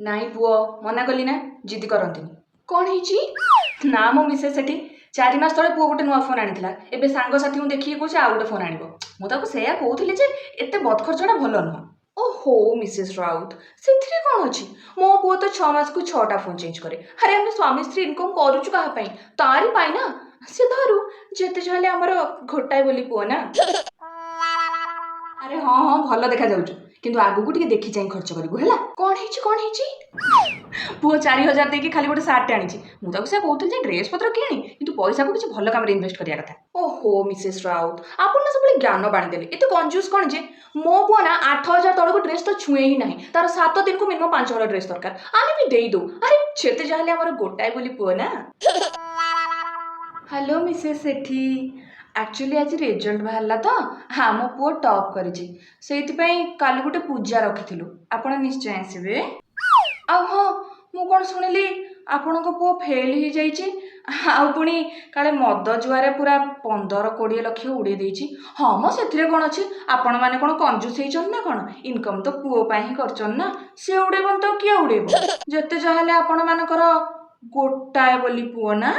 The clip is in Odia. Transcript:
ନାଇଁ ପୁଅ ମନା କଲି ନା ଜିଦି କରନ୍ତିନି। କ'ଣ ହେଇଛି ନା ମୋ ମିସେସ୍ ସେଠି 4 ମାସ ତଳେ ପୁଅ ଗୋଟେ ନୂଆ ଫୋନ୍ ଆଣିଥିଲା। ଏବେ ସାଙ୍ଗସାଥୀଙ୍କୁ ଦେଖିକି କହୁଛି ଆଉ ଗୋଟେ ଫୋନ୍ ଆଣିବ। ମୁଁ ତାକୁ ସେଇଆ କହୁଥିଲି ଯେ ଏତେ ବଦଖର୍ଚ୍ଚଟା ଭଲ ନୁହଁ। ଓହୋ ମିସେସ୍ ରାଉତ ସେଥିରେ କ'ଣ ଅଛି? ମୋ ପୁଅ ତ 6 ମାସକୁ 6ଟା ଫୋନ୍ ଚେଞ୍ଜ କରେ। ଆରେ ଆମେ ସ୍ୱାମୀ ସ୍ତ୍ରୀ ଇନକମ୍ କରୁଛୁ କାହା ପାଇଁ? ତାରି ପାଇଁ ନା। ସେ ଧରୁ ଯେତେ ଚାହିଁଲେ ଆମର ଘୋଟାଏ ବୋଲି ପୁଅ ନା। ଆରେ ହଁ ହଁ ଭଲ ଦେଖାଯାଉଛୁ କିନ୍ତୁ ଆଗକୁ ଟିକେ ଦେଖି ଚାହିଁ ଖର୍ଚ୍ଚ କରିବୁ ହେଲା। କ'ଣ ହେଇଛି? ପୁଅ 4,000 ଦେଇକି ଖାଲି ଗୋଟେ ସାର୍ଟଟେ ଆଣିଛି। ମୁଁ ତାକୁ ସେଇଆ କହୁଥିଲି ଯେ ଡ୍ରେସ୍ ପତ୍ର କିଣି କିନ୍ତୁ ପଇସାକୁ କିଛି ଭଲ କାମରେ ଇନଭେଷ୍ଟ କରିବା କଥା। ଓହୋ ମିସେସ୍ ରାଉତ ଆପଣ ନା ସବୁବେଳେ ଜ୍ଞାନ ବାଣି ଦେଲେ। ଏତେ କଞ୍ଜୁସ୍ କ'ଣ ଯେ? ମୋ ପୁଅ ନା 8,000 ତଳକୁ ଡ୍ରେସ୍ ତ ଛୁଏଁ ହିଁ ନାହିଁ। ତାର 7 ଦିନକୁ ମିନିମମ୍ 5 ହଳ ଡ୍ରେସ୍ ଦରକାର। ଆମେ ବି ଦେଇଦଉ। ଆରେ ଯେତେ ଯାହେଲେ ଆମର ଗୋଟାଏ ବୋଲି ପୁଅ ନା। ହ୍ୟାଲୋ ମିସେସ୍ ସେଠି ଆକ୍ଚୁଆଲି ଆଜି ରେଜଲ୍ଟ ବାହାରିଲା ତ ଆମ ପୁଅ ଟପ୍ କରିଛି। ସେଇଥିପାଇଁ କାଲି ଗୋଟେ ପୂଜା ରଖିଥିଲୁ। ଆପଣ ନିଶ୍ଚୟ ଆସିବେ। ଆଉ ହଁ ମୁଁ କ'ଣ ଶୁଣିଲି ଆପଣଙ୍କ ପୁଅ ଫେଲ୍ ହେଇଯାଇଛି। ଆଉ ପୁଣି କାଳେ ମଦ ଜୁଆରେ ପୁରା 15-20 ଲକ୍ଷ ଉଡ଼େଇ ଦେଇଛି। ହଁ ମ ସେଥିରେ କ'ଣ ଅଛି? ଆପଣମାନେ କ'ଣ କଞ୍ଜୁସ୍ ହେଇଛନ୍ତି ନା କ'ଣ? ଇନକମ୍ ତ ପୁଅ ପାଇଁ ହିଁ କରିଛନ୍ତି ନା। ସିଏ ଉଡ଼େଇବନି ତ କିଏ ଉଡ଼େଇବ? ଯେତେ ଯାହାହେଲେ ଆପଣମାନଙ୍କର ଗୋଟାଏ ବୋଲି ପୁଅ ନା।